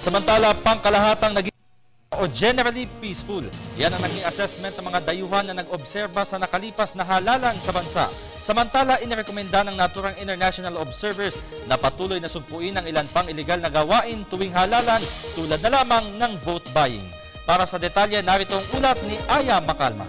Samantala, pangkalahatang naging o generally peaceful. Yan ang naging assessment ng mga dayuhan na nag-obserba sa nakalipas na halalan sa bansa. Samantala, inirekomenda ng naturang international observers na patuloy na sugpuin ang ilan pang iligal na gawain tuwing halalan tulad na lamang ng vote buying. Para sa detalye, narito ang ulat ni Aya Macalma.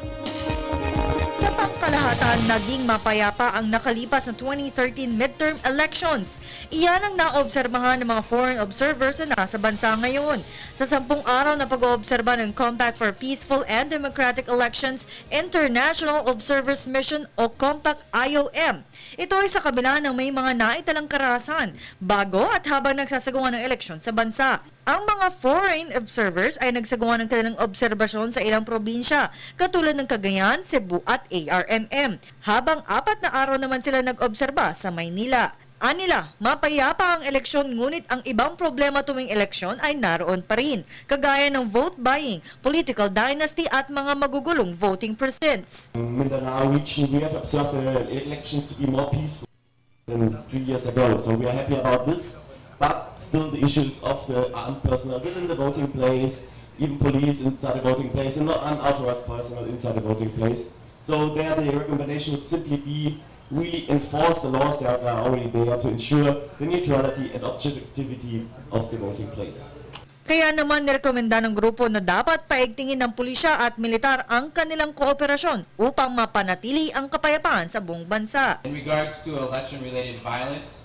Sa pangkalahatan, naging mapayapa ang nakalipas na 2013 midterm elections. Iyan ang naobserbahan ng mga foreign observers na nasa bansa ngayon. Sa 10 araw na pag-oobserba ng Compact for Peaceful and Democratic Elections International Observers Mission o Compact IOM. Ito ay sa kabila ng may mga naitalang karahasan bago at habang nagsasagawa ng eleksyon sa bansa. Ang mga foreign observers ay nagsagawa ng kanilang obserbasyon sa ilang probinsya, katulad ng Cagayan, Cebu at ARMM, habang 4 na araw naman sila nag-obserba sa Maynila. Anila, mapayapa ang eleksyon ngunit ang ibang problema tuwing eleksyon ay naroon pa rin, kagaya ng vote buying, political dynasty at mga magugulong voting precincts. Mindanao region, we have observed the elections to be more peaceful than 3 years ago, so we are happy about this. But still the issues of the armed personnel within the voting place, even police inside the voting place, and not unauthorized personnel inside the voting place. So there the recommendation would simply be really enforce the laws that are already there to ensure the neutrality and objectivity of the voting place. Kaya naman nirekomenda ng grupo na dapat paigtingin ng pulisya at militar ang kanilang kooperasyon upang mapanatili ang kapayapaan sa buong bansa. In regards to election-related violence,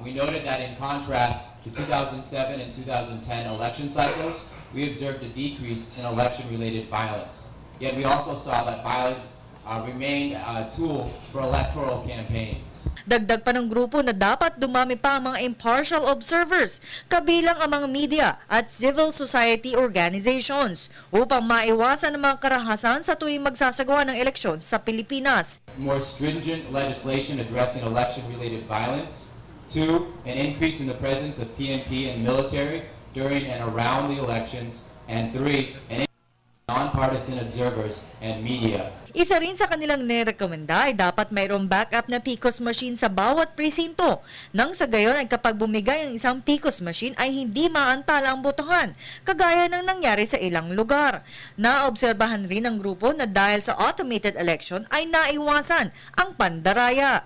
we noted that in contrast to 2007 and 2010 election cycles, we observed a decrease in election-related violence. Yet we also saw that violence remained a tool for electoral campaigns. Dagdag pa ng grupo na dapat dumami pa ang mga impartial observers, kabilang ang mga media at civil society organizations, upang maiwasan ang mga karahasan sa tuwing magsasagawa ng eleksyon sa Pilipinas. More stringent legislation addressing election-related violence. 2, an increase in the presence of PNP and military during and around the elections. And 3, an increase in nonpartisan observers and media. Isa rin sa kanilang nirekomenda ay dapat mayroong backup na PCOS machine sa bawat presinto. Nang sa gayon ay kapag bumigay ang isang PCOS machine ay hindi maantala ang botohan, kagaya ng nangyari sa ilang lugar. Naobserbahan rin ng grupo na dahil sa automated election ay naiwasan ang pandaraya.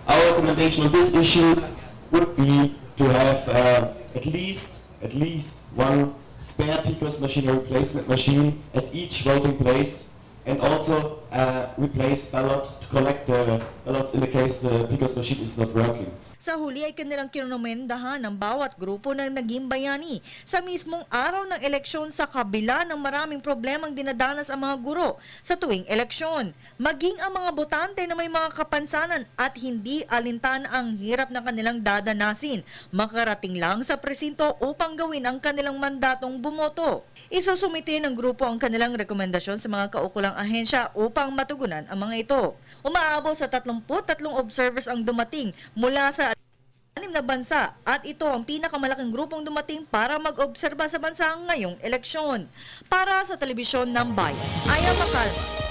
Our recommendation on this issue would be to have at least one spare PCOS machine or replacement machine at each voting place, and also replace ballot to collect the ballots in the case the PCOS machine is not working. Sa huli ay kanilang kinunomendahan ng bawat grupo na naging bayani sa mismong araw ng eleksyon sa kabila ng maraming problemang dinadanas ang mga guro sa tuwing eleksyon. Maging ang mga botante na may mga kapansanan at hindi alintana ang hirap na kanilang dadanasin, makarating lang sa presinto upang gawin ang kanilang mandatong bumoto. Isusumite ng grupo ang kanilang rekomendasyon sa mga kaukulang ahensya upang matugunan ang mga ito. Umaabot sa 33 observers ang dumating mula sa 6 na bansa at ito ang pinakamalaking grupong dumating para mag-obserba sa bansa ngayong eleksyon. Para sa Telebisyon ng Bayan, Aya Macalma.